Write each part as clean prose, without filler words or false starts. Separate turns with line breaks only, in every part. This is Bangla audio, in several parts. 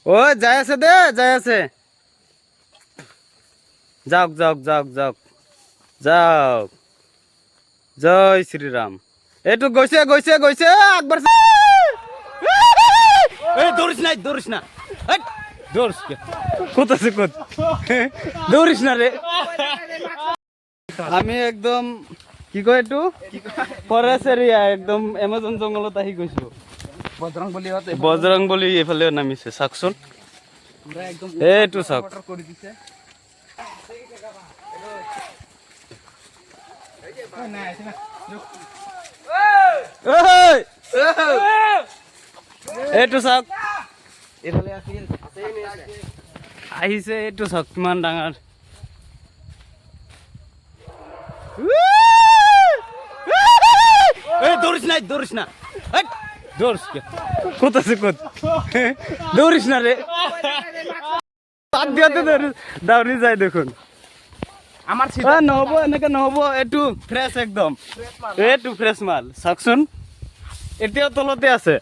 ও যাই আছে দে যাই আছে যাওক যাওক যাওক যাওক যাওক জয় শ্রীরাম এইটু গৈছে গৈছে গৈছে একবার এই দৌড়িস না এই দৌড়িস কে কত আছে কত দৌড়িস না রে আমি একদম কি কয় একটু ফরেস্ট এরিয়া একদম এমাজন জঙ্গলত আহি গৈছো বজরং বলি এফালে নামিছে চাকচোন এইটো চাওক এইটো চাওক আহিছে এইটো চাওক কিমান ডাঙৰ দৌড়িস না দৌড়িস কে কত আছে কত দৌড়িস না রে দাউরি যায় দেখুন আমার নহব এনেকে নহব এইটো ফ্রেশ একদম এইটো ফ্রেশ মাল চাওকচোন এতিয়াও তলতে আছে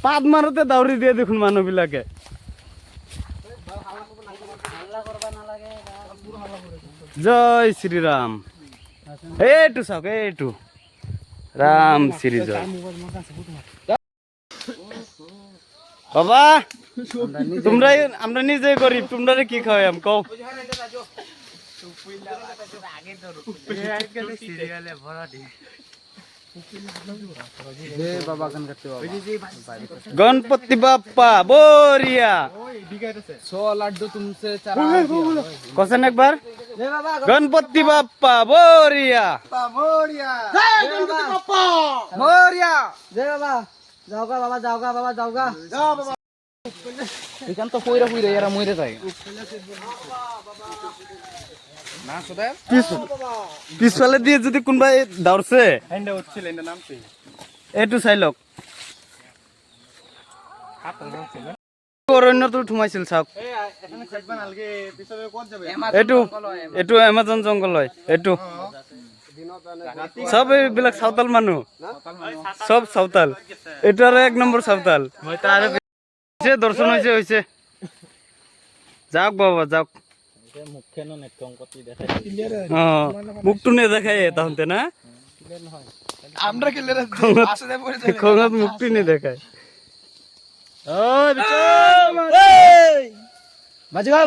পাত মাৰোতে দাউৰি দিয়ে দেখোন মানুহ বিলাকে জয় শ্রীরাম এইটো চাওক এইটো রাম শ্রী জয় বাবা তোমরাই আমরা নিজে গরিব তোমরা কি খাওয়াম কও गणपति बाप्पा बोरिया
लड्डू तुमसे
क्वेश्चन एक बार गणपति बाप्पा बोरिया
मोरिया जय बाबा जाओगा बाबा जाओगा बाबा जाओगा এখান তো কইরা কইরা এরা মইরে যায় না সুদা
পিছফালে দিয়ে যদি কোনবাই দাউরছে হেন্ডে উঠছিল এর নাম কি এটু চাইলক অরণ্য তো ঠুমাইছিল চাওক
এখানে খাইবা নালগে পিছবে কোন যাবে
এটু এটু অ্যামাজন জঙ্গল হয় এটু সব এইবিলাক সাঁওতাল মানুহ সব সাঁওতাল এটু আর এক নম্বর সাঁওতাল দর্শন হয়েছে যাওক বাবা যাওক মুখটু নে দেখায় তাহলে না
আমরা ক্লিয়ার আছে
খঙত মুখটু নে দেখায়
বাজগা